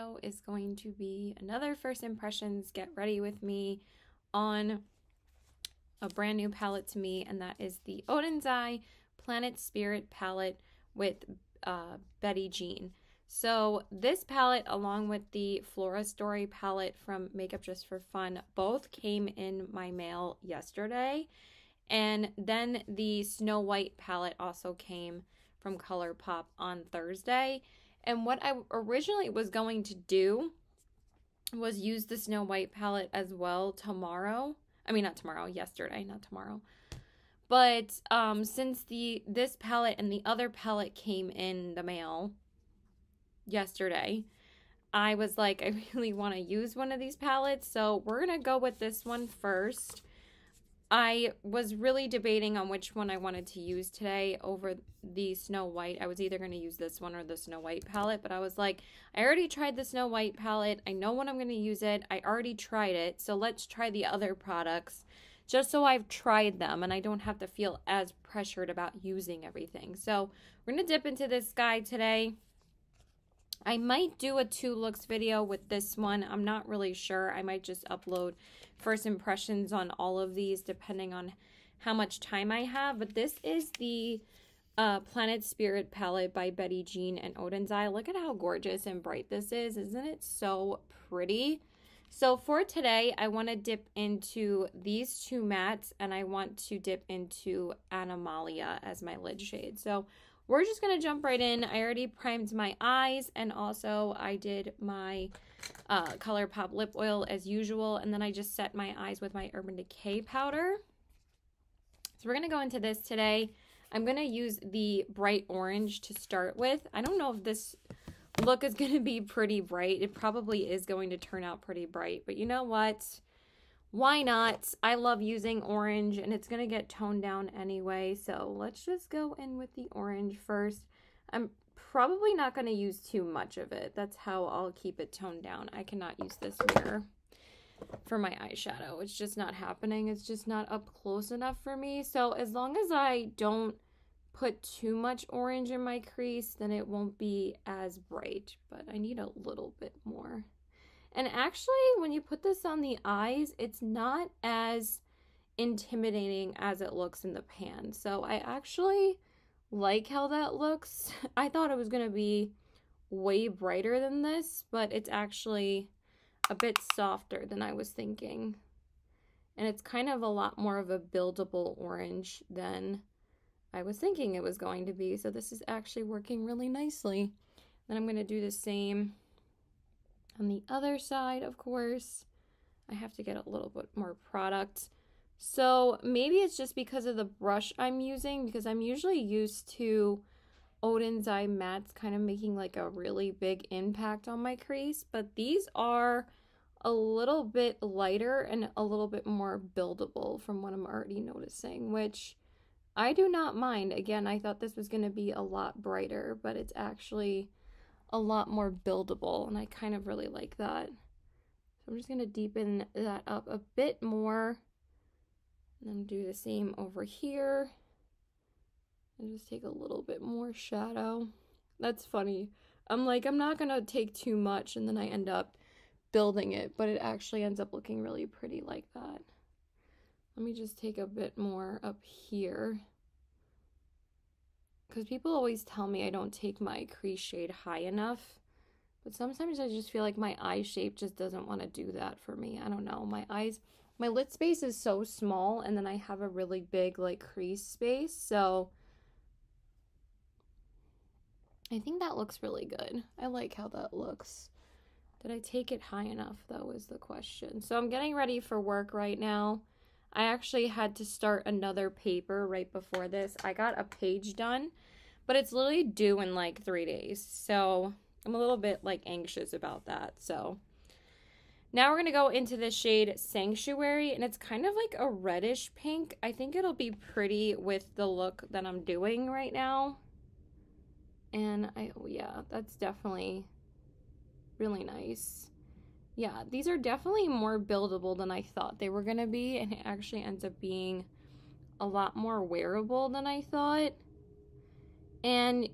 video is going to be another first impressions get ready with me on a brand new palette to me, and that is the Odens Eye Planet Spirit palette with BattyBean. So this palette, along with the Flora Story palette from Makeup Just for Fun, both came in my mail yesterday. And then the Snow White palette also came from ColourPop on Thursday. And what I originally was going to do was use the Snow White palette as well tomorrow. I mean, not tomorrow, yesterday, not tomorrow. But since this palette and the other palette came in the mail yesterday, I was like, I really want to use one of these palettes. So we're going to go with this one first. I was really debating on which one I wanted to use today over the Snow White. I was either going to use this one or the Snow White palette, but I was like, I already tried the Snow White palette. I know when I'm going to use it. I already tried it, so let's try the other products just so I've tried them and I don't have to feel as pressured about using everything. So we're going to dip into this guy today. I might do a 2 looks video with this one. I'm not really sure. I might just upload first impressions on all of these depending on how much time I have. But this is the Planet Spirit palette by BattyBean and Odens Eye. Look at how gorgeous and bright this is. Isn't it so pretty? So for today, I want to dip into these 2 mattes and I want to dip into Animalia as my lid shade. So we're just going to jump right in. I already primed my eyes, and also I did my ColourPop lip oil as usual, and then I just set my eyes with my Urban Decay powder. So we're going to go into this today. I'm going to use the bright orange to start with. I don't know if this look is going to be pretty bright. It probably is going to turn out pretty bright, but you know what? Why not? I love using orange, and it's going to get toned down anyway, so let's just go in with the orange first. I'm probably not going to use too much of it. That's how I'll keep it toned down. I cannot use this mirror for my eyeshadow. It's just not happening. It's just not up close enough for me. So as long as I don't put too much orange in my crease, then it won't be as bright, but I need a little bit more. And actually, when you put this on the eyes, it's not as intimidating as it looks in the pan. So I actually like how that looks. I thought it was going to be way brighter than this, but it's actually a bit softer than I was thinking. And it's kind of a lot more of a buildable orange than I was thinking it was going to be. So this is actually working really nicely. Then I'm going to do the same on the other side, of course. I have to get a little bit more product. So maybe it's just because of the brush I'm using, because I'm usually used to Odens Eye mattes kind of making like a really big impact on my crease, but these are a little bit lighter and a little bit more buildable from what I'm already noticing, which I do not mind. Again, I thought this was going to be a lot brighter, but it's actually a lot more buildable, and I kind of really like that. So I'm just going to deepen that up a bit more, and then do the same over here, and just take a little bit more shadow. That's funny. I'm like, I'm not going to take too much, and then I end up building it, but it actually ends up looking really pretty like that. Let me just take a bit more up here, because people always tell me I don't take my crease shade high enough, but sometimes I just feel like my eye shape just doesn't want to do that for me. I don't know. My lid space is so small, and then I have a really big like crease space, so I think that looks really good. I like how that looks. Did I take it high enough, though, is the question. So I'm getting ready for work right now. I actually had to start another paper right before this. I got a page done, but it's literally due in like 3 days. So I'm a little bit like anxious about that. So now we're going to go into the shade Sanctuary, and it's kind of like a reddish pink. I think it'll be pretty with the look that I'm doing right now. And yeah, that's definitely really nice. Yeah, these are definitely more buildable than I thought they were going to be, and it actually ends up being a lot more wearable than I thought. And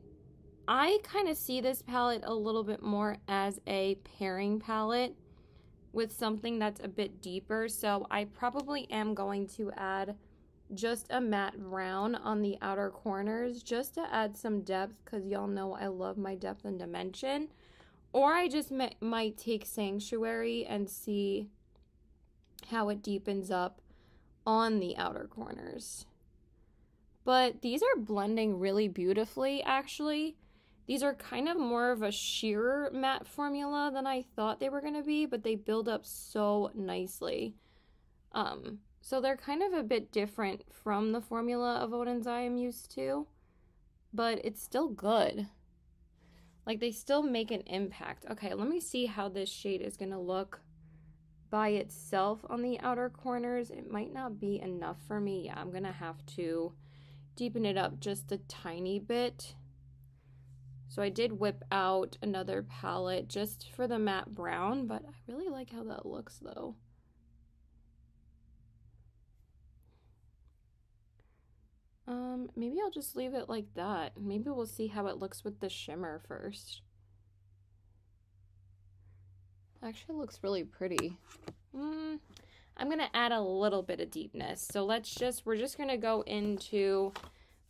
I kind of see this palette a little bit more as a pairing palette with something that's a bit deeper. So I probably am going to add just a matte brown on the outer corners just to add some depth, because y'all know I love my depth and dimension. Or I just might take Sanctuary and see how it deepens up on the outer corners. But these are blending really beautifully, actually. These are kind of more of a sheer matte formula than I thought they were going to be, but they build up so nicely. So they're kind of a bit different from the formula of Odens Eye I'm used to, but it's still good. Like, they still make an impact. Okay, let me see how this shade is going to look by itself on the outer corners. It might not be enough for me. Yeah, I'm going to have to deepen it up just a tiny bit. So I did whip out another palette just for the matte brown, but I really like how that looks though. Maybe I'll just leave it like that. Maybe we'll see how it looks with the shimmer first. Actually looks really pretty. I'm gonna add a little bit of deepness. So we're just gonna go into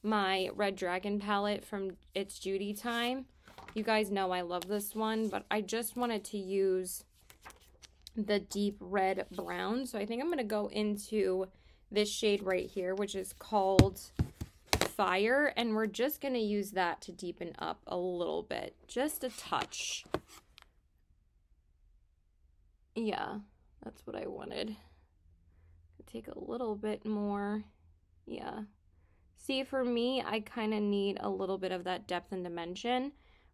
my Red Dragon palette from It's Judy Time. You guys know I love this one, but I just wanted to use the deep red brown. So I think I'm gonna go into this shade right here, which is called Fire, and we're just gonna use that to deepen up a little bit, just a touch. Yeah, that's what I wanted. Take a little bit more. Yeah. See, for me, I kind of need a little bit of that depth and dimension.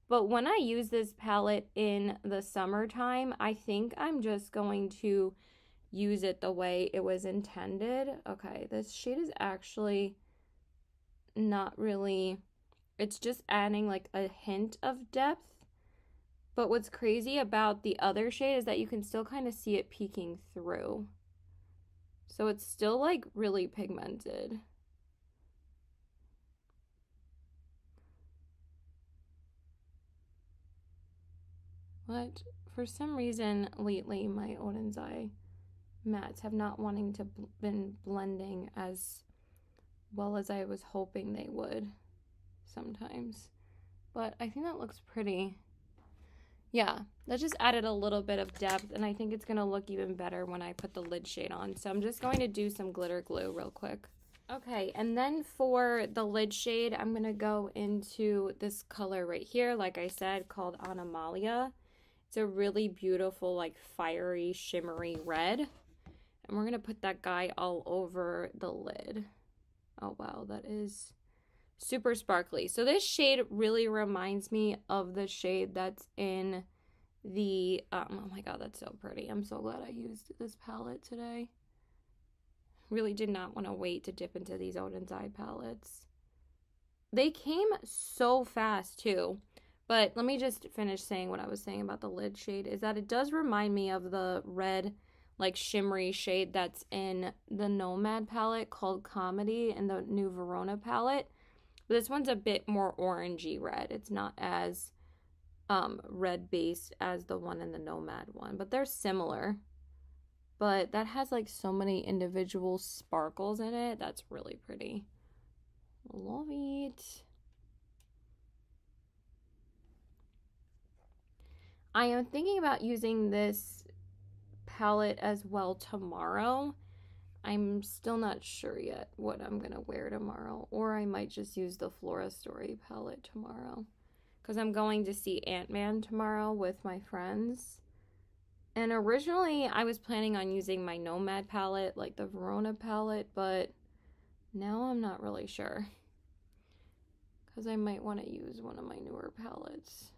But when I use this palette in the summertime, I think I'm just going to use it the way it was intended. Okay, this shade is actually not really, it's just adding like a hint of depth. But what's crazy about the other shade is that you can still kind of see it peeking through. So it's still like really pigmented. But for some reason lately my Odens Eye mattes have not been blending as well as I was hoping they would sometimes. But I think that looks pretty. Yeah, that just added a little bit of depth, and I think it's going to look even better when I put the lid shade on. So I'm just going to do some glitter glue real quick. Okay, and then for the lid shade, I'm going to go into this color right here, like I said, called Anomalia. It's a really beautiful, like, fiery, shimmery red. And we're going to put that guy all over the lid. Oh, wow, that is super sparkly. So this shade really reminds me of the shade that's in the, oh my god, that's so pretty. I'm so glad I used this palette today. Really did not want to wait to dip into these Odens Eye palettes. They came so fast too. But let me just finish saying what I was saying about the lid shade, is that it does remind me of the red, like, shimmery shade that's in the Nomad palette called Comedy and the new Verona palette. But this one's a bit more orangey red. It's not as red based as the one in the Nomad one, but they're similar. But that has like so many individual sparkles in it. That's really pretty. Love it. I am thinking about using this palette as well tomorrow. I'm still not sure yet what I'm gonna wear tomorrow, or I might just use the Flora Story palette tomorrow, because I'm going to see Ant-Man tomorrow with my friends. And originally I was planning on using my Nomad palette, like the Verona palette, but now I'm not really sure, because I might want to use one of my newer palettes.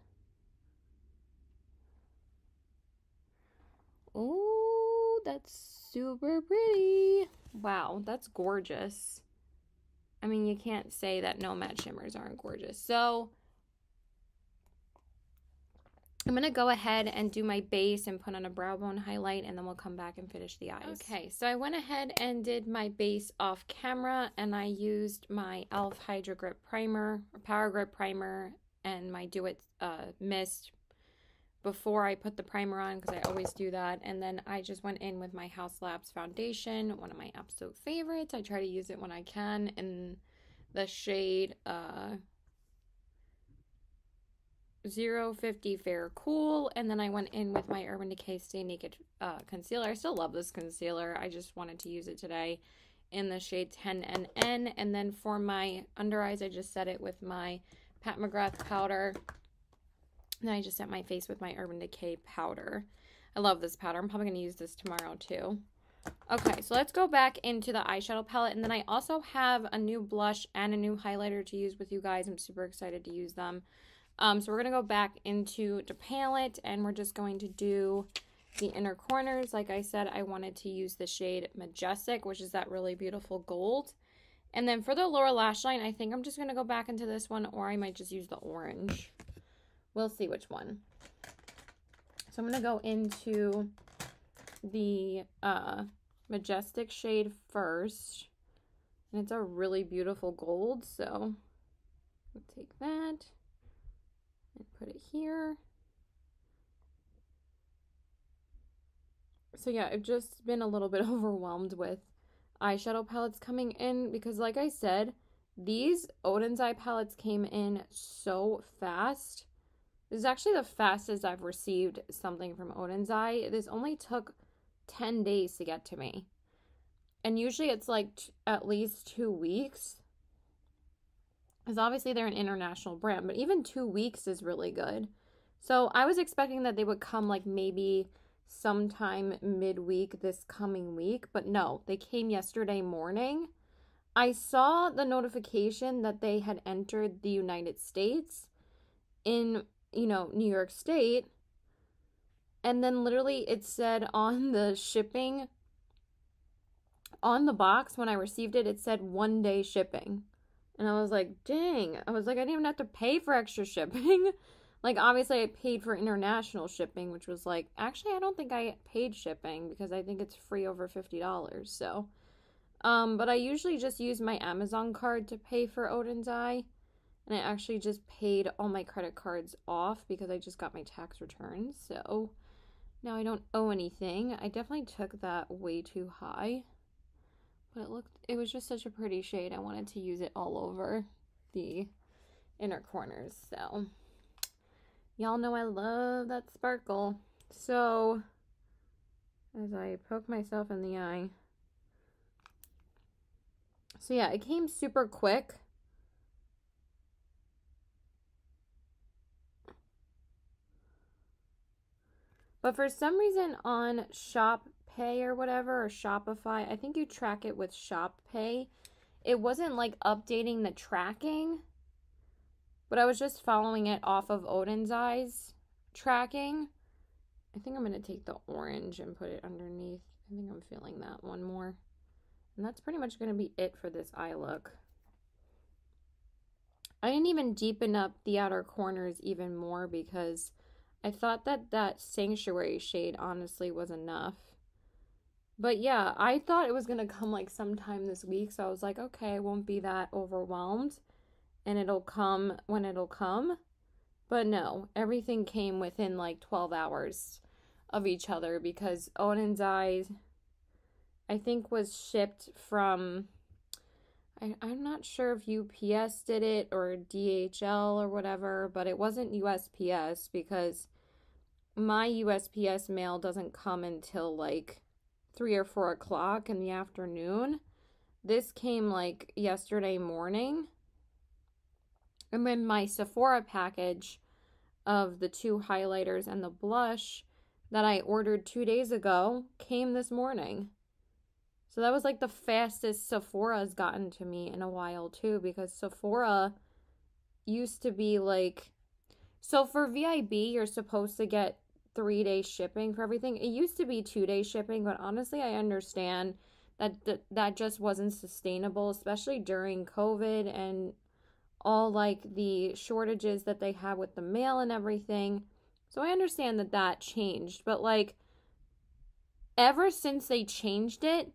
Oh, that's super pretty. Wow, that's gorgeous. I mean, you can't say that Nomad shimmers aren't gorgeous. So I'm going to go ahead and do my base and put on a brow bone highlight, and then we'll come back and finish the eyes. Okay, so I went ahead and did my base off camera, and I used my e.l.f. Hydro Grip Primer, or Power Grip Primer, and my Do It mist before I put the primer on, because I always do that. And then I just went in with my House Labs foundation, one of my absolute favorites. I try to use it when I can, in the shade 050 Fair Cool. And then I went in with my Urban Decay Stay Naked concealer. I still love this concealer. I just wanted to use it today in the shade 10NN. And then for my under eyes, I just set it with my Pat McGrath powder. And I just set my face with my Urban Decay powder. I love this powder. I'm probably going to use this tomorrow too. Okay, so let's go back into the eyeshadow palette. And then I also have a new blush and a new highlighter to use with you guys. I'm super excited to use them. So we're going to go back into the palette, and we're just going to do the inner corners. Like I said, I wanted to use the shade Majestic, which is that really beautiful gold. And then for the lower lash line, I think I'm just going to go back into this one, or I might just use the orange. We'll see which one. So I'm going to go into the Majestic shade first. And it's a really beautiful gold, so I'll take that and put it here. So yeah, I've just been a little bit overwhelmed with eyeshadow palettes coming in, because like I said, these Odens Eye palettes came in so fast. This is actually the fastest I've received something from Odens Eye. This only took 10 days to get to me. And usually it's like at least 2 weeks. Because obviously they're an international brand, but even 2 weeks is really good. So I was expecting that they would come like maybe sometime midweek this coming week, but no, they came yesterday morning. I saw the notification that they had entered the United States in, you know, New York State, and then literally it said on the shipping, on the box when I received it, it said 1 day shipping. And I was like, dang. I was like, I didn't even have to pay for extra shipping. Like, obviously I paid for international shipping, which was like, actually I don't think I paid shipping, because I think it's free over $50. So but I usually just use my Amazon card to pay for Odens Eye, and I actually just paid all my credit cards off because I just got my tax returns. So now I don't owe anything. I definitely took that way too high, but it was just such a pretty shade. I wanted to use it all over the inner corners. So y'all know I love that sparkle. So as I poke myself in the eye. So yeah, it came super quick. But for some reason on Shop Pay or whatever, or Shopify, I think you track it with Shop Pay, it wasn't like updating the tracking, but I was just following it off of Odens Eye's tracking. I think I'm going to take the orange and put it underneath. I think I'm feeling that one more. And that's pretty much going to be it for this eye look. I didn't even deepen up the outer corners even more, because I thought that that Sanctuary shade honestly was enough. But yeah, I thought it was going to come like sometime this week. So I was like, okay, I won't be that overwhelmed, and it'll come when it'll come. But no, everything came within like 12 hours of each other, because Odens Eye, I think, was shipped from, I'm not sure if UPS did it or DHL or whatever, but it wasn't USPS, because my USPS mail doesn't come until like 3 or 4 o'clock in the afternoon. This came like yesterday morning. And then my Sephora package of the 2 highlighters and the blush that I ordered 2 days ago came this morning. So that was like the fastest Sephora's gotten to me in a while too, because Sephora used to be like, so for VIB you're supposed to get 3-day shipping for everything. It used to be 2-day shipping, but honestly I understand that that just wasn't sustainable, especially during COVID and all like the shortages that they have with the mail and everything. So I understand that that changed, but like ever since they changed it,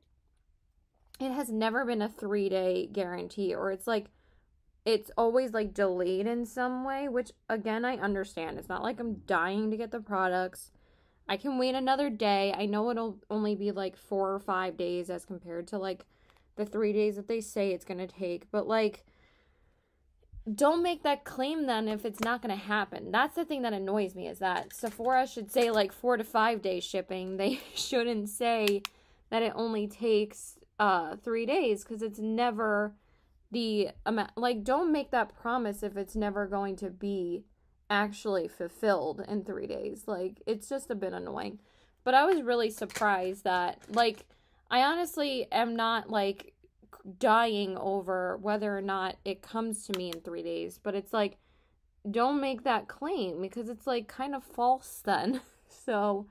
it has never been a 3-day guarantee, or it's like it's always like delayed in some way, which again, I understand. It's not like I'm dying to get the products. I can wait another day. I know it'll only be like 4 or 5 days as compared to like the 3 days that they say it's going to take. But like, don't make that claim then if it's not going to happen. That's the thing that annoys me, is that Sephora should say like 4 to 5 day shipping. They shouldn't say that it only takes 3 days, because it's never the amount. Like, don't make that promise if it's never going to be actually fulfilled in 3 days. Like, it's just a bit annoying. But I was really surprised that, like, I honestly am not like dying over whether or not it comes to me in 3 days, but it's like, don't make that claim, because it's like kind of false then. So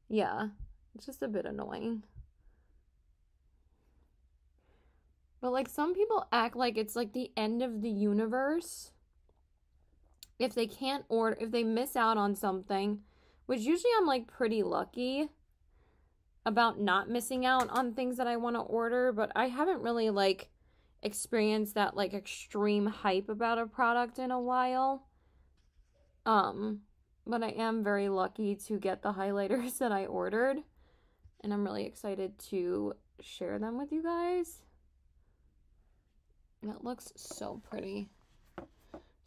yeah, it's just a bit annoying. But like, some people act like it's like the end of the universe if they can't order, if they miss out on something, which usually I'm like pretty lucky about not missing out on things that I want to order, but I haven't really like experienced that like extreme hype about a product in a while. But I am very lucky to get the highlighters that I ordered, and I'm really excited to share them with you guys. That looks so pretty.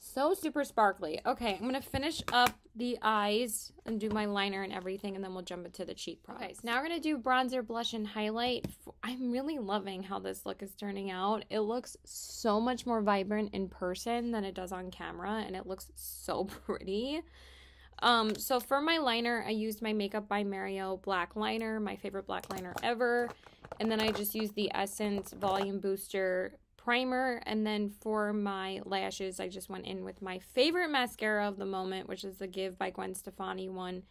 So super sparkly. Okay, I'm going to finish up the eyes and do my liner and everything, and then we'll jump into the cheek products. Okay, so now we're going to do bronzer, blush, and highlight. I'm really loving how this look is turning out. It looks so much more vibrant in person than it does on camera, and it looks so pretty. So for my liner, I used my Makeup by Mario black liner, my favorite black liner ever. And then I just used the Essence Volume Booster primer. And then for my lashes, I just went in with my favorite mascara of the moment, which is the Give by Gwen Stefani one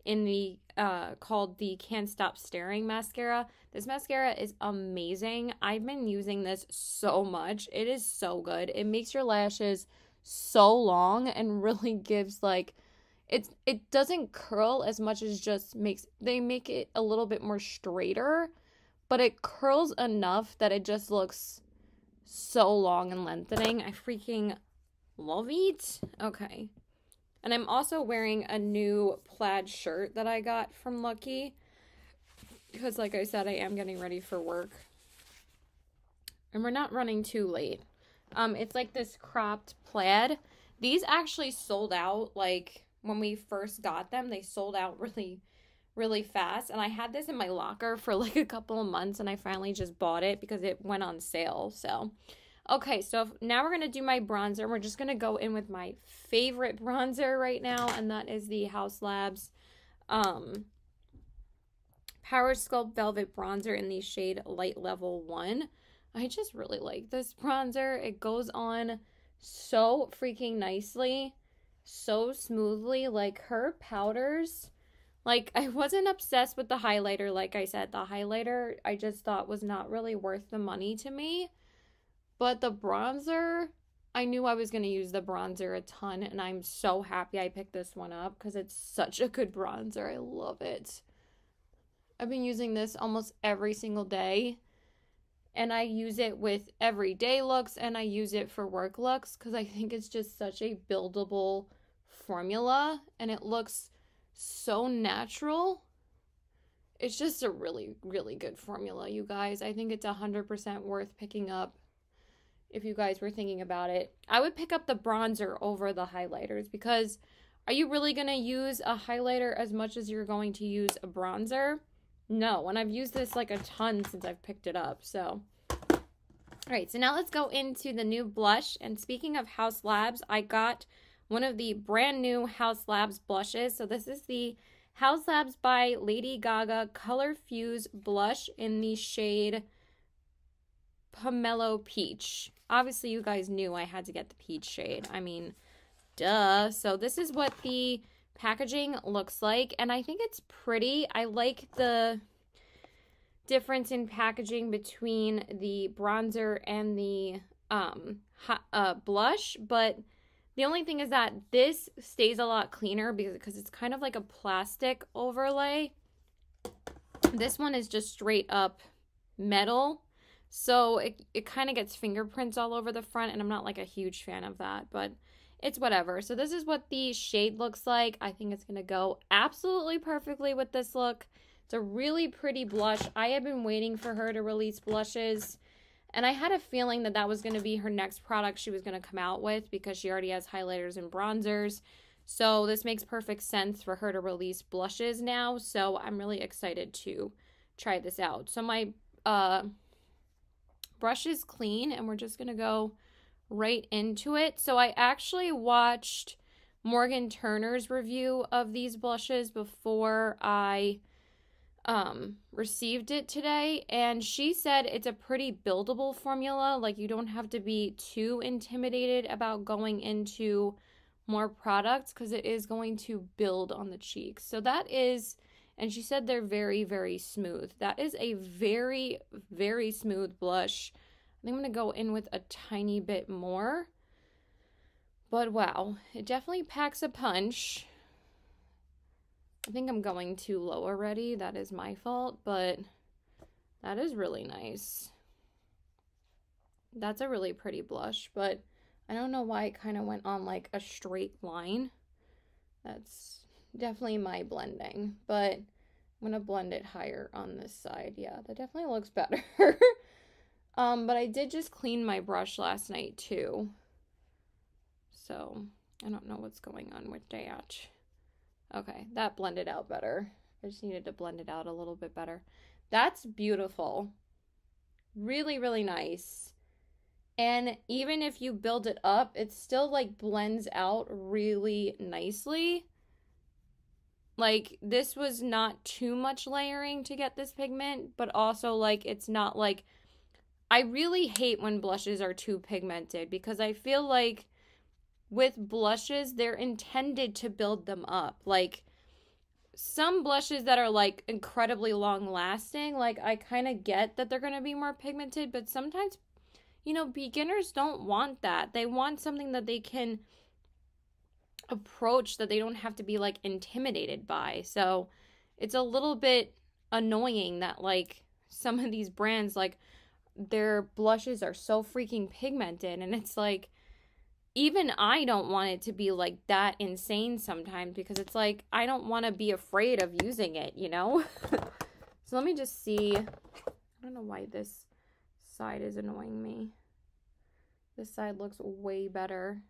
in the called the Can't Stop Staring mascara. This mascara is amazing. I've been using this so much. It is so good. It makes your lashes so long and really gives like, it doesn't curl as much as just they make it a little bit more straighter, but it curls enough that it just looks so long and lengthening. I freaking love it. Okay. And I'm also wearing a new plaid shirt that I got from Lucky, because like I said, I am getting ready for work. And we're not running too late. It's like this cropped plaid. These actually sold out, like, when we first got them, they sold out really, really fast. And I had this in my locker for like a couple of months, and I finally just bought it because it went on sale. So, okay, so now we're going to do my bronzer. We're just going to go in with my favorite bronzer right now, and that is the Haus Labs Power Sculpt Velvet Bronzer in the shade Light Level 1. I just really like this bronzer. It goes on so freaking nicely, so smoothly. Like, her powders, like, I wasn't obsessed with the highlighter. Like I said, the highlighter I just thought was not really worth the money to me, but the bronzer, I knew I was going to use the bronzer a ton, and I'm so happy I picked this one up because it's such a good bronzer. I love it. I've been using this almost every single day, and I use it with everyday looks, and I use it for work looks because I think it's just such a buildable formula, and it looks so natural. It's just a really, really good formula, you guys. I think it's 100% worth picking up if you guys were thinking about it. I would pick up the bronzer over the highlighters, because are you really going to use a highlighter as much as you're going to use a bronzer? No, and I've used this like a ton since I've picked it up. So, all right, so now let's go into the new blush. And speaking of Haus Labs, I got one of the brand new Haus Labs blushes. So this is the Haus Labs by Lady Gaga Color Fuse blush in the shade Pomelo Peach. Obviously, you guys knew I had to get the peach shade. I mean, duh. So this is what the packaging looks like, and I think it's pretty. I like the difference in packaging between the bronzer and the blush, but the only thing is that this stays a lot cleaner because it's kind of like a plastic overlay. This one is just straight up metal, So it kind of gets fingerprints all over the front, and I'm not like a huge fan of that, but it's whatever. So this is what the shade looks like. I think it's going to go absolutely perfectly with this look. It's a really pretty blush. I have been waiting for her to release blushes, and I had a feeling that that was going to be her next product she was going to come out with because she already has highlighters and bronzers. So this makes perfect sense for her to release blushes now. So I'm really excited to try this out. So my brush is clean, and we're just going to go right into it. So I actually watched Morgan Turner's review of these blushes before I received it today, and she said it's a pretty buildable formula. Like, you don't have to be too intimidated about going into more products because it is going to build on the cheeks. So that is, and she said they're very, very smooth. That is a very, very smooth blush. I think I'm going to go in with a tiny bit more. But wow, it definitely packs a punch. I think I'm going too low already. That is my fault, but that is really nice. That's a really pretty blush, but I don't know why it kind of went on like a straight line. That's definitely my blending, but I'm going to blend it higher on this side. Yeah, that definitely looks better. But I did just clean my brush last night too. So I don't know what's going on with that. Okay, that blended out better. I just needed to blend it out a little bit better. That's beautiful. Really, really nice. And even if you build it up, it still like blends out really nicely. Like, this was not too much layering to get this pigment, but also like it's not like, I really hate when blushes are too pigmented because I feel like with blushes, they're intended to build them up. Like, some blushes that are like incredibly long lasting, like I kind of get that they're going to be more pigmented, but sometimes, you know, beginners don't want that. They want something that they can approach, that they don't have to be like intimidated by. So it's a little bit annoying that like some of these brands, like their blushes are so freaking pigmented, and it's like, even I don't want it to be like that insane sometimes because it's like, I don't want to be afraid of using it, you know? So let me just see. I don't know why this side is annoying me. This side looks way better.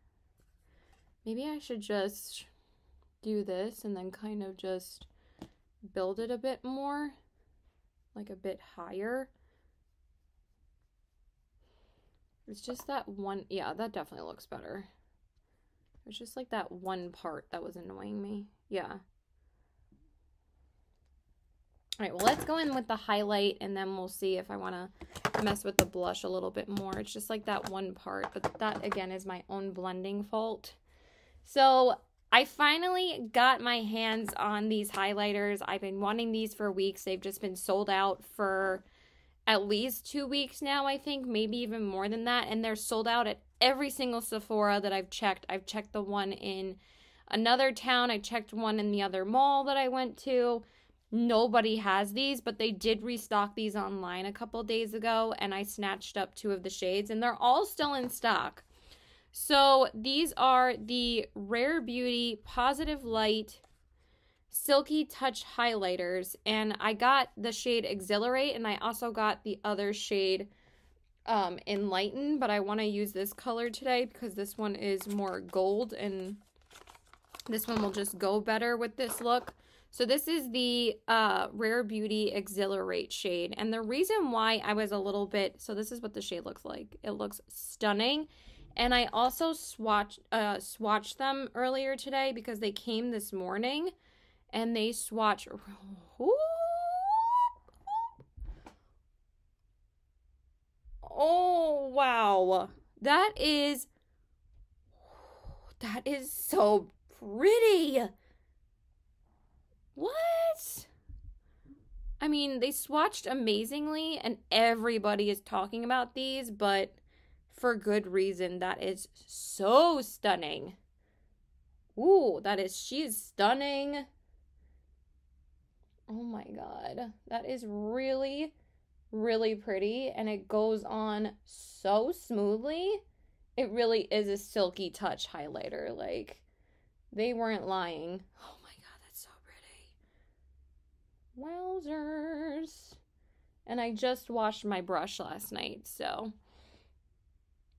Maybe I should just do this and then kind of just build it a bit more, like a bit higher. It's just that one, yeah, that definitely looks better. It's just like that one part that was annoying me. Yeah. All right, well, let's go in with the highlight, and then we'll see if I want to mess with the blush a little bit more. It's just like that one part, but that, again, is my own blending fault. So I finally got my hands on these highlighters. I've been wanting these for weeks. They've just been sold out for at least 2 weeks now, I think, maybe even more than that, and they're sold out at every single Sephora that I've checked. I've checked the one in another town. I checked one in the other mall that I went to. Nobody has these, but they did restock these online a couple days ago, and I snatched up 2 of the shades, and they're all still in stock. So these are the Rare Beauty Positive Light Silky Touch highlighters, and I got the shade Exhilarate, and I also got the other shade Enlighten, but I want to use this color today because this one is more gold, and this one will just go better with this look. So this is the Rare Beauty Exhilarate shade, and the reason why I was a little bit, so this is what the shade looks like. It looks stunning, and I also swatched them earlier today because they came this morning. And they swatch. Ooh. Oh, wow. That is so pretty. What? I mean, they swatched amazingly, and everybody is talking about these, but for good reason. That is so stunning. Ooh, she is stunning. Oh my god, that is really, really pretty, and it goes on so smoothly. It really is a silky touch highlighter. Like, they weren't lying. Oh my god, that's so pretty. Wowzers. And I just washed my brush last night, so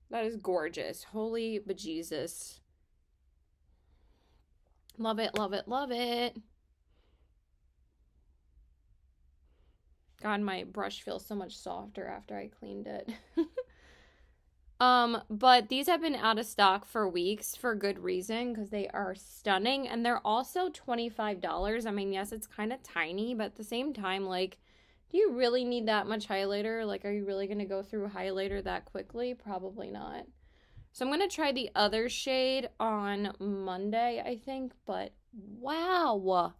that is gorgeous. Holy bejesus. Love it, love it, love it. God, my brush feels so much softer after I cleaned it. But these have been out of stock for weeks for good reason, because they are stunning, and they're also $25. I mean, yes, it's kind of tiny, but at the same time, like, do you really need that much highlighter? Like, are you really going to go through highlighter that quickly? Probably not. So I'm going to try the other shade on Monday, I think, but wow.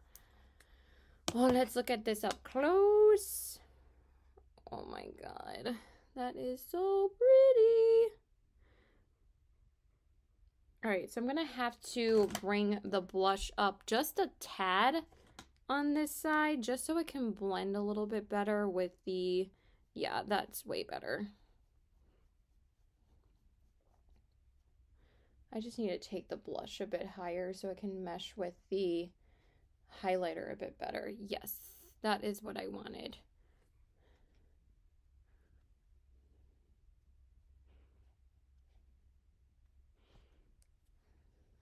Well, let's look at this up close. Oh my god. That is so pretty. Alright, so I'm going to have to bring the blush up just a tad on this side, just so it can blend a little bit better with the... Yeah, that's way better. I just need to take the blush a bit higher so it can mesh with the highlighter a bit better. Yes, that is what I wanted.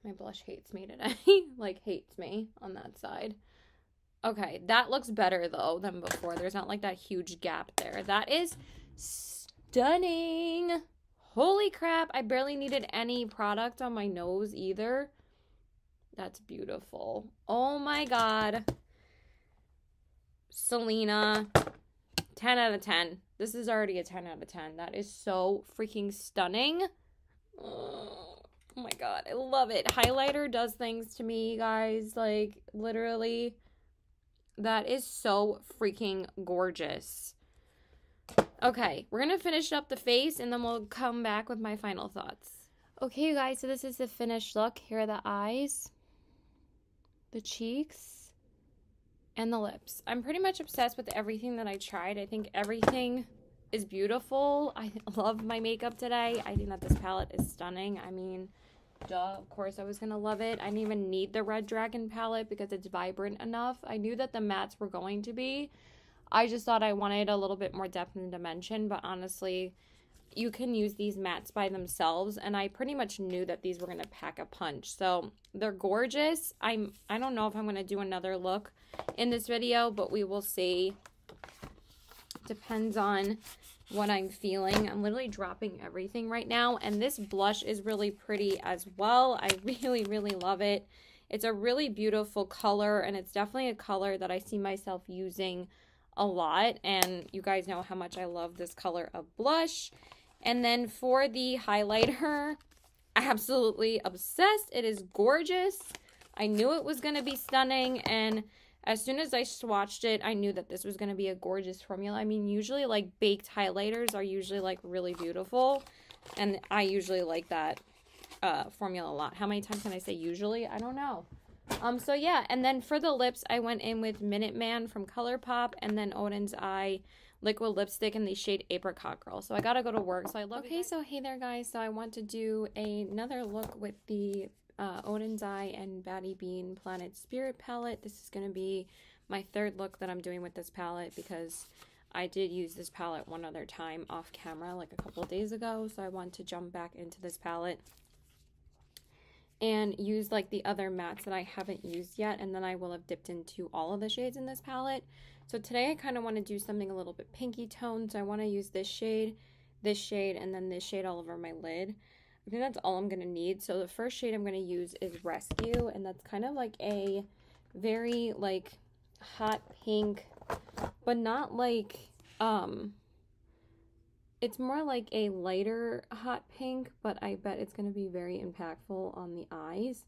My blush hates me today. Like, hates me on that side. Okay, that looks better, though, than before. There's not, like, that huge gap there. That is stunning. Holy crap. I barely needed any product on my nose, either. That's beautiful. Oh, my God. Selena. 10 out of 10. This is already a 10 out of 10. That is so freaking stunning. Oh my god, I love it. Highlighter does things to me, guys. Like, literally, that is so freaking gorgeous. Okay, we're gonna finish up the face, and then we'll come back with my final thoughts. Okay, you guys, so this is the finished look. Here are the eyes, the cheeks, and the lips. I'm pretty much obsessed with everything that I tried. I think everything is beautiful. I love my makeup today. I think that this palette is stunning. I mean, duh, of course I was gonna love it. I didn't even need the Red Dragon palette because it's vibrant enough. I knew that the mattes were going to be. I just thought I wanted a little bit more depth and dimension, but honestly, you can use these mattes by themselves, and I pretty much knew that these were gonna pack a punch. So they're gorgeous. I don't know if I'm gonna do another look in this video, but we will see. Depends on what I'm feeling. I'm literally dropping everything right now, and this blush is really pretty as well. I really, really love it. It's a really beautiful color, and it's definitely a color that I see myself using a lot, and you guys know how much I love this color of blush. And then for the highlighter, absolutely obsessed. It is gorgeous. I knew it was going to be stunning, and as soon as I swatched it, I knew that this was going to be a gorgeous formula. I mean, usually, like, baked highlighters are usually, like, really beautiful, and I usually like that formula a lot. How many times can I say usually? I don't know. So, yeah, and then for the lips, I went in with Minuteman from ColourPop, and then Odens Eye liquid lipstick in the shade Apricot Girl. So I gotta go to work, so I love it. Okay, so hey there, guys. So I want to do another look with the Odens Eye and BattyBean Planet Spirit palette. This is going to be my third look that I'm doing with this palette, because I did use this palette one other time off camera like a couple of days ago, so I want to jump back into this palette and use like the other mattes that I haven't used yet, and then I will have dipped into all of the shades in this palette. So today I kind of want to do something a little bit pinky toned, so I want to use this shade, and then this shade all over my lid. I think that's all I'm going to need. So the first shade I'm going to use is Rescue, and that's kind of like a very like hot pink, but not like, it's more like a lighter hot pink, but I bet it's going to be very impactful on the eyes.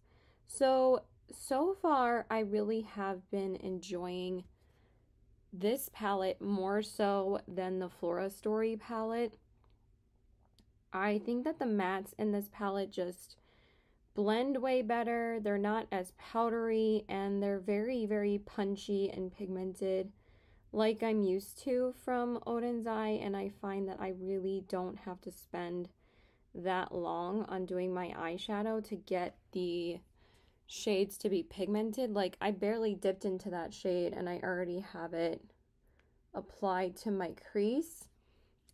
So far I really have been enjoying this palette more so than the Flora Story palette. I think that the mattes in this palette just blend way better. They're not as powdery, and they're very, very punchy and pigmented. like I'm used to from Odens Eye, and I find that I really don't have to spend that long on doing my eyeshadow to get the shades to be pigmented. Like, I barely dipped into that shade and I already have it applied to my crease.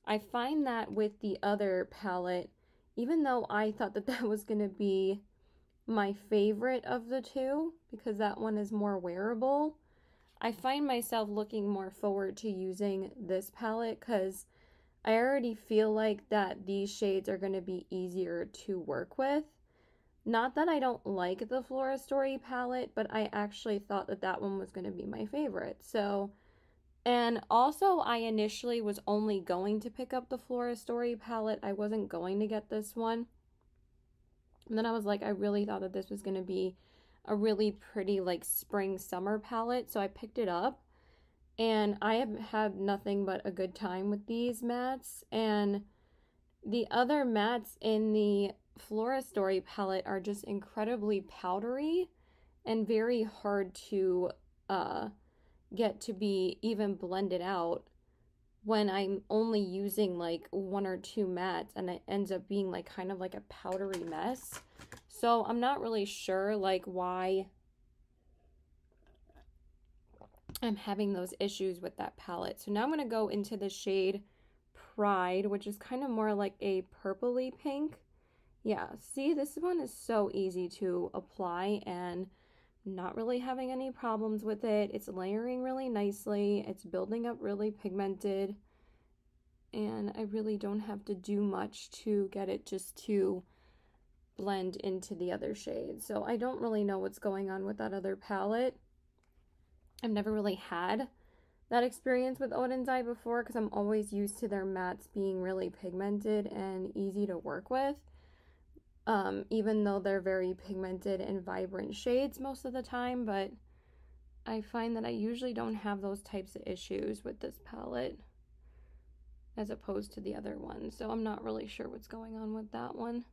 I find that with the other palette, even though I thought that that was going to be my favorite of the two, because that one is more wearable, I find myself looking more forward to using this palette because I already feel like that these shades are going to be easier to work with. Not that I don't like the Flora Story palette, but I actually thought that that one was going to be my favorite. So, and also I initially was only going to pick up the Flora Story palette. I wasn't going to get this one. And then I was like, I really thought that this was going to be a really pretty like spring summer palette. So I picked it up and I have had nothing but a good time with these mattes. And the other mattes in the Flora Story palette are just incredibly powdery and very hard to get to be even blended out when I'm only using like one or two mattes, and it ends up being like kind of like a powdery mess. So I'm not really sure like why I'm having those issues with that palette. So now I'm going to go into the shade Pride, which is kind of more like a purpley pink. Yeah, see, this one is so easy to apply and not really having any problems with it. It's layering really nicely. It's building up really pigmented. And I really don't have to do much to get it just to blend into the other shades. So I don't really know what's going on with that other palette. I've never really had that experience with Odens Eye before because I'm always used to their mattes being really pigmented and easy to work with. Even though they're very pigmented and vibrant shades most of the time, but I find that I usually don't have those types of issues with this palette as opposed to the other one. So I'm not really sure what's going on with that one.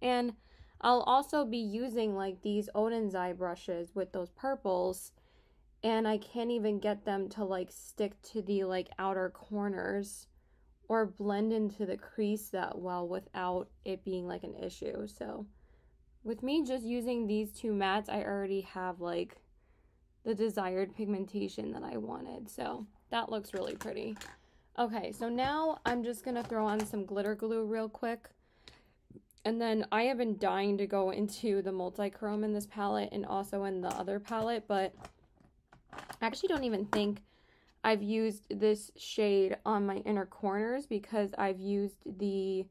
And I'll also be using like these Odens Eye brushes with those purples, and I can't even get them to like stick to the like outer corners or blend into the crease that well without it being like an issue. So with me just using these two mattes, I already have like the desired pigmentation that I wanted. So that looks really pretty. Okay, so now I'm just gonna throw on some glitter glue real quick. And then I have been dying to go into the multi-chrome in this palette and also in the other palette, but I actually don't even think I've used this shade on my inner corners because I've used the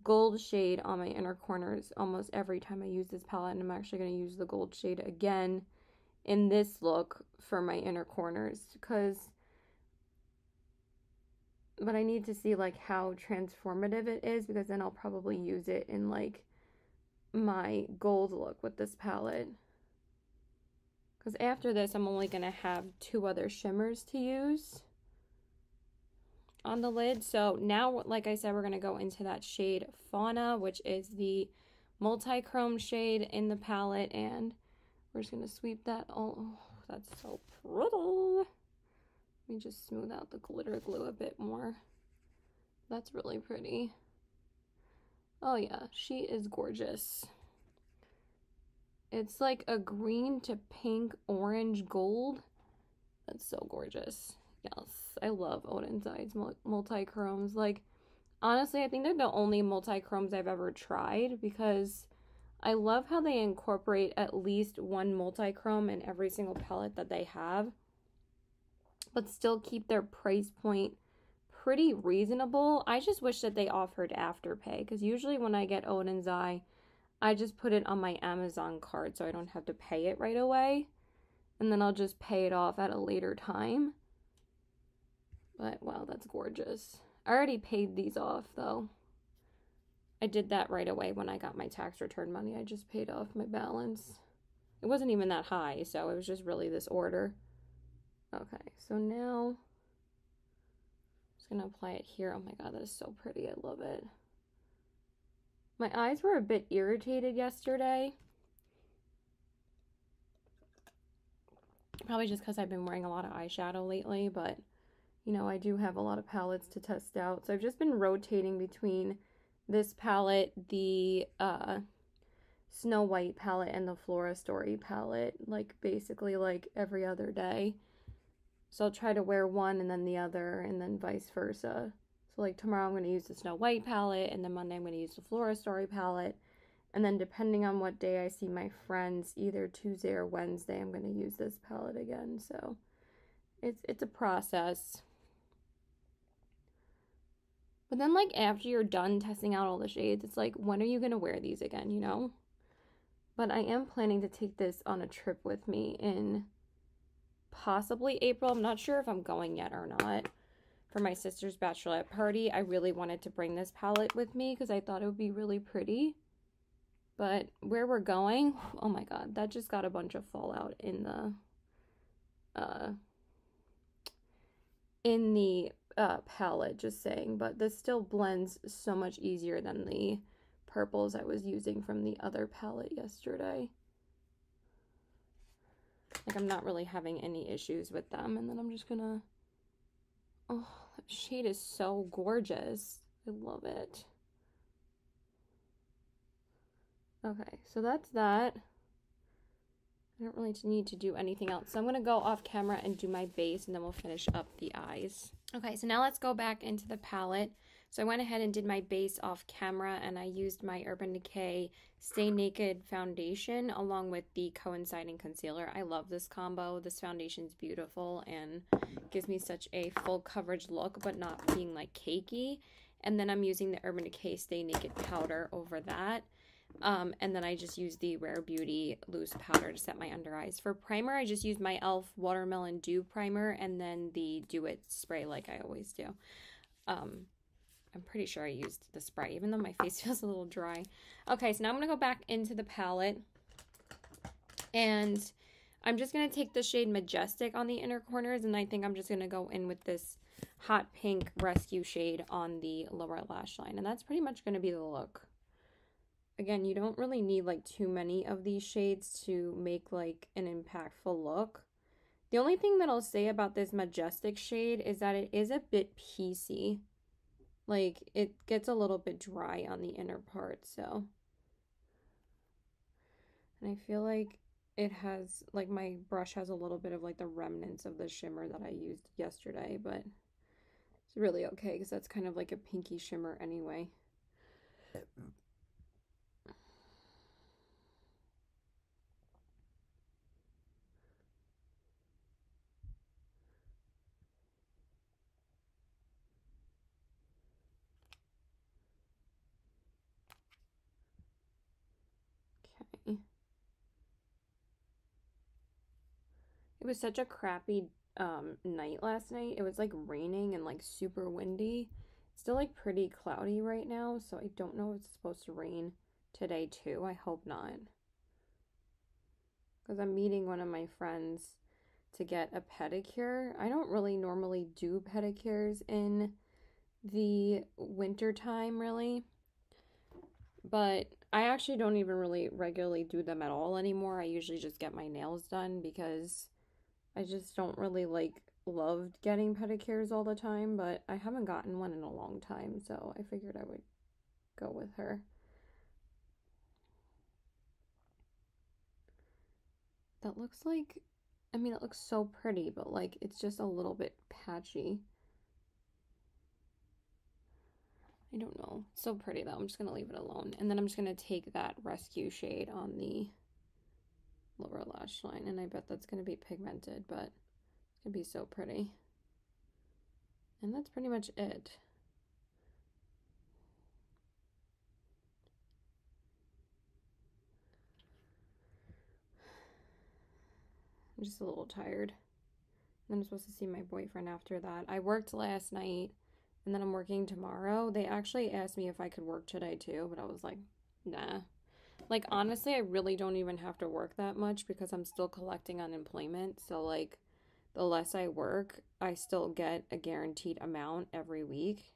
gold shade on my inner corners almost every time I use this palette, and I'm actually going to use the gold shade again in this look for my inner corners but I need to see like how transformative it is, because then I'll probably use it in like my gold look with this palette. Because after this, I'm only going to have two other shimmers to use on the lid. So now, like I said, we're going to go into that shade Fauna, which is the multi-chrome shade in the palette. And we're just going to sweep that all. Oh, that's so pretty. Let me just smooth out the glitter glue a bit more. That's really pretty. Oh yeah, she is gorgeous. It's like a green to pink, orange, gold. That's so gorgeous. Yes, I love Odens Eye's multi-chromes. Like, honestly, I think they're the only multi-chromes I've ever tried, because I love how they incorporate at least one multi-chrome in every single palette that they have, but still keep their price point pretty reasonable. I just wish that they offered Afterpay, because usually when I get Odens Eye, I just put it on my Amazon card so I don't have to pay it right away. And then I'll just pay it off at a later time. But wow, that's gorgeous. I already paid these off though. I did that right away when I got my tax return money. I just paid off my balance. It wasn't even that high, so it was just really this order. Okay, so now I'm just gonna apply it here. Oh my god, that is so pretty. I love it. My eyes were a bit irritated yesterday. Probably just because I've been wearing a lot of eyeshadow lately, but, you know, I do have a lot of palettes to test out. So I've just been rotating between this palette, the Snow White palette, and the Flora Story palette, like, basically, like, every other day. So I'll try to wear one and then the other, and then vice versa. So, like, tomorrow I'm going to use the Snow White palette, and then Monday I'm going to use the Flora Story palette. And then depending on what day I see my friends, either Tuesday or Wednesday, I'm going to use this palette again. So it's a process. But then, like, after you're done testing out all the shades, it's like, when are you going to wear these again, you know? But I am planning to take this on a trip with me in possibly April. I'm not sure if I'm going yet or not. For my sister's bachelorette party, I really wanted to bring this palette with me because I thought it would be really pretty. But where we're going, oh my god, that just got a bunch of fallout in the palette, just saying. But this still blends so much easier than the purples I was using from the other palette yesterday. Like, I'm not really having any issues with them. And then I'm just gonna, oh, that shade is so gorgeous. I love it. Okay, so that's that. I don't really need to do anything else. So I'm going to go off camera and do my base, and then we'll finish up the eyes. Okay, so now let's go back into the palette. So I went ahead and did my base off camera, and I used my Urban Decay Stay Naked foundation along with the coinciding concealer. I love this combo. This foundation's beautiful and gives me such a full coverage look, but not being like cakey. And then I'm using the Urban Decay Stay Naked powder over that. And then I just use the Rare Beauty loose powder to set my under eyes. For primer, I just use my e.l.f. Watermelon Dew Primer and then the Do It spray like I always do. I'm pretty sure I used the spray, even though my face feels a little dry. Okay, so now I'm going to go back into the palette. And I'm just going to take the shade Majestic on the inner corners, and I think I'm just going to go in with this hot pink rescue shade on the lower lash line. And that's pretty much going to be the look. Again, you don't really need like too many of these shades to make like an impactful look. The only thing that I'll say about this Majestic shade is that it is a bit piecey. Like, it gets a little bit dry on the inner part, so. And I feel like it has, like, my brush has a little bit of like the remnants of the shimmer that I used yesterday, but it's really okay because that's kind of like a pinky shimmer anyway. Okay. It was such a crappy night last night. It was like raining and like super windy. It's still like pretty cloudy right now, so I don't know if it's supposed to rain today too. I hope not. Because I'm meeting one of my friends to get a pedicure. I don't really normally do pedicures in the winter time, really. But I actually don't even really regularly do them at all anymore. I usually just get my nails done because I just don't really like loved getting pedicures all the time, but I haven't gotten one in a long time, so I figured I would go with her. That looks like, I mean, it looks so pretty, but like it's just a little bit patchy. I don't know. So pretty though. I'm just going to leave it alone. And then I'm just going to take that rescue shade on the lower lash line, and I bet that's going to be pigmented, but it's going to be so pretty. And that's pretty much it. I'm just a little tired. And I'm supposed to see my boyfriend after that. I worked last night, and then I'm working tomorrow. They actually asked me if I could work today too, but I was like, nah. Like, honestly, I really don't even have to work that much because I'm still collecting unemployment. So, like, the less I work, I still get a guaranteed amount every week.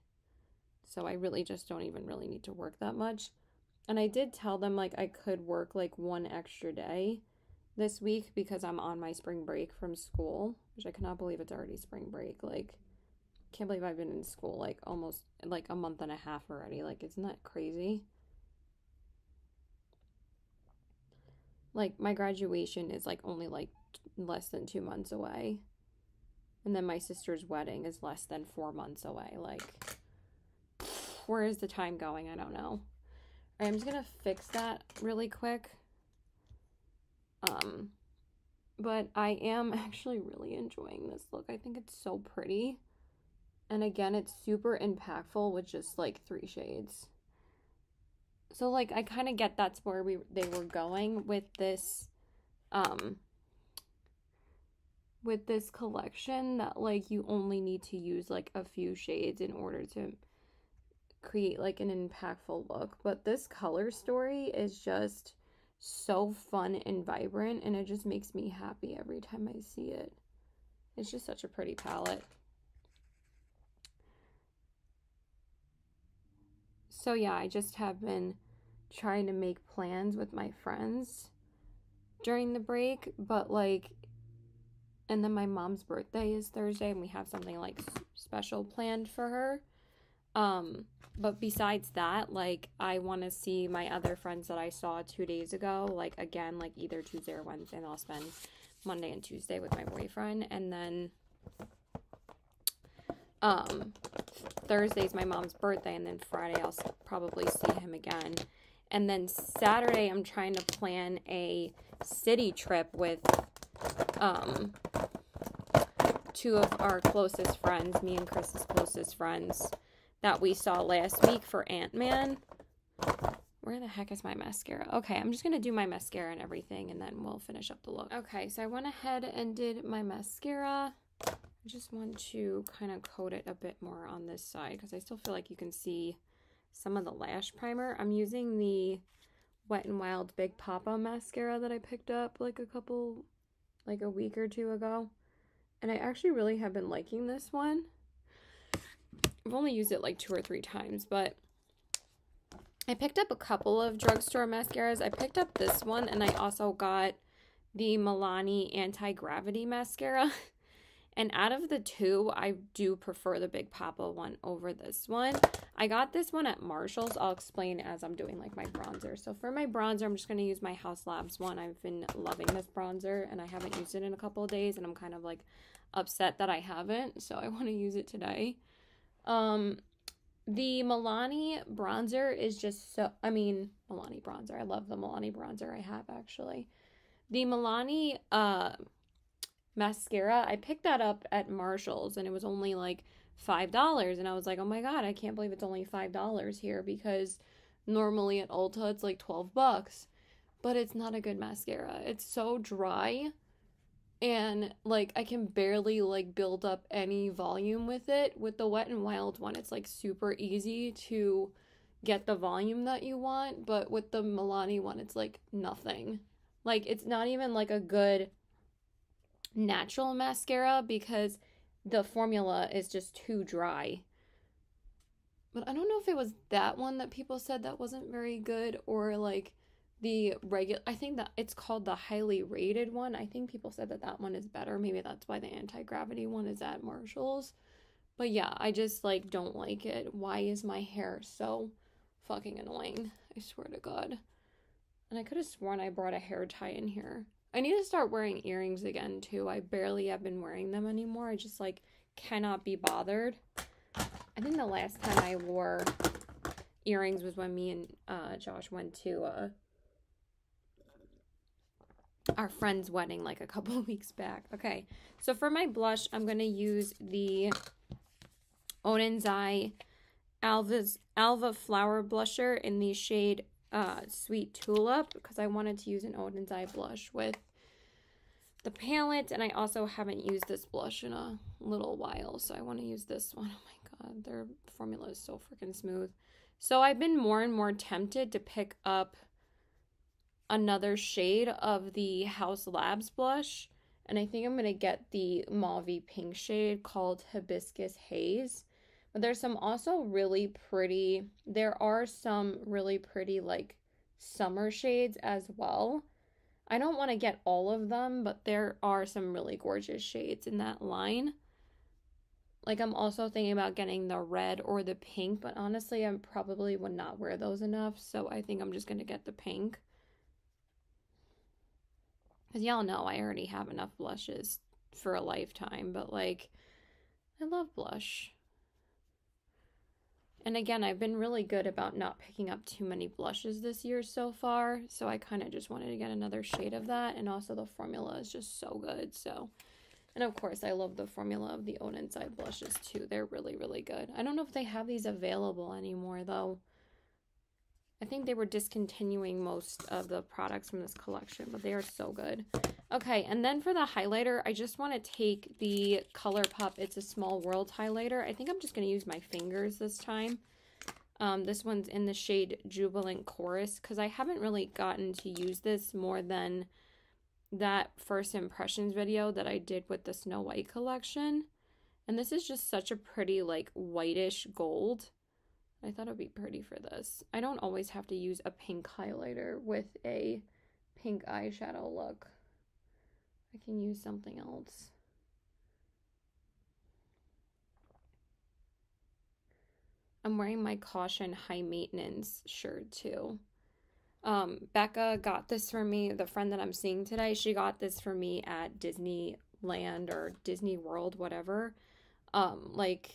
So I really just don't even really need to work that much. And I did tell them, like, I could work, like, one extra day this week because I'm on my spring break from school, which I cannot believe it's already spring break. Like, can't believe I've been in school like almost like a month and a half already. Like, isn't that crazy? Like, my graduation is like only like less than 2 months away. And then my sister's wedding is less than 4 months away. Like, where is the time going? I don't know. All right, I'm just gonna fix that really quick. But I am actually really enjoying this look. I think it's so pretty. And again, it's super impactful with just like 3 shades. So like I kind of get that's where they were going with this collection, that like you only need to use like a few shades in order to create like an impactful look. But this color story is just so fun and vibrant, and it just makes me happy every time I see it. It's just such a pretty palette. So yeah, I just have been trying to make plans with my friends during the break, but like, and then my mom's birthday is Thursday and we have something like special planned for her. But besides that, like, I want to see my other friends that I saw 2 days ago, like, again, like, either Tuesday or Wednesday, and I'll spend Monday and Tuesday with my boyfriend, and then, Thursday's my mom's birthday, and then Friday I'll probably see him again, and then Saturday I'm trying to plan a city trip with, 2 of our closest friends, me and Chris's closest friends, that we saw last week for Ant-Man. Where the heck is my mascara? Okay, I'm just going to do my mascara and everything, and then we'll finish up the look. Okay, so I went ahead and did my mascara. I just want to kind of coat it a bit more on this side, because I still feel like you can see some of the lash primer. I'm using the Wet n Wild Big Papa mascara that I picked up like a week or 2 ago. And I actually really have been liking this one. I've only used it like 2 or 3 times, but I picked up a couple of drugstore mascaras. I picked up this one, and I also got the Milani Anti-Gravity Mascara. And out of the 2, I do prefer the Big Papa one over this one. I got this one at Marshall's. I'll explain as I'm doing like my bronzer. So for my bronzer, I'm just going to use my House Labs one. I've been loving this bronzer, and I haven't used it in a couple of days, and I'm kind of like upset that I haven't, so I want to use it today. The Milani bronzer is just so, Milani bronzer. I love the Milani bronzer I have, actually. The Milani, mascara, I picked that up at Marshall's, and it was only like $5, and I was like, oh my god, I can't believe it's only $5 here, because normally at Ulta it's like $12. But it's not a good mascara. It's so dry, and like I can barely like build up any volume with it. With the Wet n Wild one, it's like super easy to get the volume that you want, but with the Milani one, it's like nothing. Like, it's not even like a good natural mascara, because the formula is just too dry. But I don't know if it was that one that people said that wasn't very good, or like the regular, I think that it's called the highly rated one. I think people said that that one is better. Maybe that's why the anti-gravity one is at Marshall's. But yeah, I just like don't like it. Why is my hair so fucking annoying? I swear to God. And I could have sworn I brought a hair tie in here. I need to start wearing earrings again too. I barely have been wearing them anymore. I just like cannot be bothered. I think the last time I wore earrings was when me and Josh went to our friend's wedding like a couple of weeks back. Okay, so for my blush, I'm going to use the Odens Eye Alva Flower Blusher in the shade Sweet Tulip, because I wanted to use an Odens Eye blush with the palette, and I also haven't used this blush in a little while, so I want to use this one. Oh my god, their formula is so freaking smooth. So I've been more and more tempted to pick up another shade of the House Labs blush, and I think I'm going to get the mauvey pink shade called Hibiscus Haze. But there's some also really pretty, there are some really pretty like summer shades as well. I don't want to get all of them, but there are some really gorgeous shades in that line. Like, I'm also thinking about getting the red or the pink, but honestly, I probably would not wear those enough, so I think I'm just going to get the pink. Because y'all know I already have enough blushes for a lifetime, but like, I love blush. And again, I've been really good about not picking up too many blushes this year so far, so I kind of just wanted to get another shade of that, and also the formula is just so good, so... And of course, I love the formula of the Odens Eye blushes too. They're really, really good. I don't know if they have these available anymore though. I think they were discontinuing most of the products from this collection, but they are so good. Okay, and then for the highlighter, I just want to take the ColourPop It's a Small World highlighter. I think I'm just going to use my fingers this time. This one's in the shade Jubilant Chorus, because I haven't really gotten to use this more than that first impressions video that I did with the Snow White collection. And this is just such a pretty, like, whitish gold. I thought it would be pretty for this. I don't always have to use a pink highlighter with a pink eyeshadow look. I can use something else. I'm wearing my Caution High Maintenance shirt too. Becca got this for me, the friend that I'm seeing today, she got this for me at Disneyland or Disney World, whatever. Like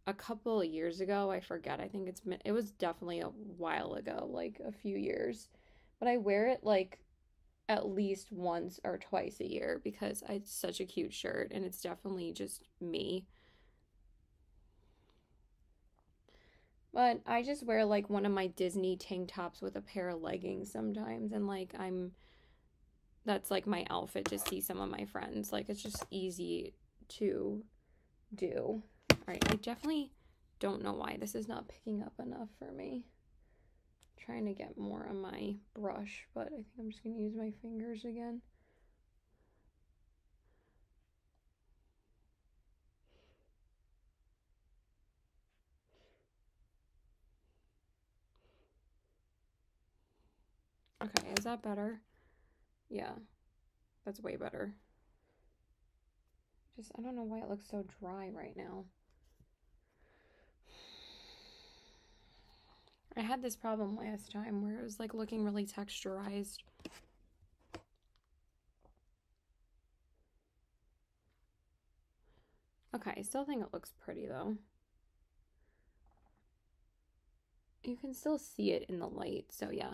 a couple of years ago, I forget. I think it was definitely a while ago, like a few years. But I wear it like at least once or twice a year because it's such a cute shirt and it's definitely just me. But I just wear like one of my Disney tank tops with a pair of leggings sometimes, and like that's like my outfit to see some of my friends. Like, it's just easy to do. All right, I definitely don't know why this is not picking up enough for me. I'm trying to get more on my brush, but I think I'm just gonna use my fingers again. Okay, is that better? Yeah, that's way better. I don't know why it looks so dry right now. I had this problem last time where it was like looking really texturized. Okay, I still think it looks pretty though. You can still see it in the light, so yeah.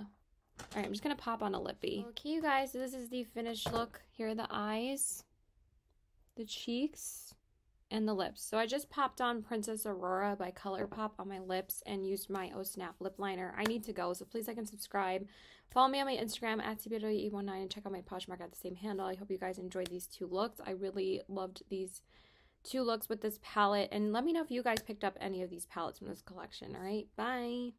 All right, I'm just gonna pop on a lippy. Okay, you guys, so this is the finished look. Here are the eyes, the cheeks, and the lips. So I just popped on Princess Aurora by ColourPop on my lips and used my Oh Snap lip liner. I need to go, so please like and subscribe. Follow me on my Instagram at CBW819 and check out my Poshmark at the same handle. I hope you guys enjoyed these two looks. I really loved these two looks with this palette, and let me know if you guys picked up any of these palettes from this collection. All right, bye.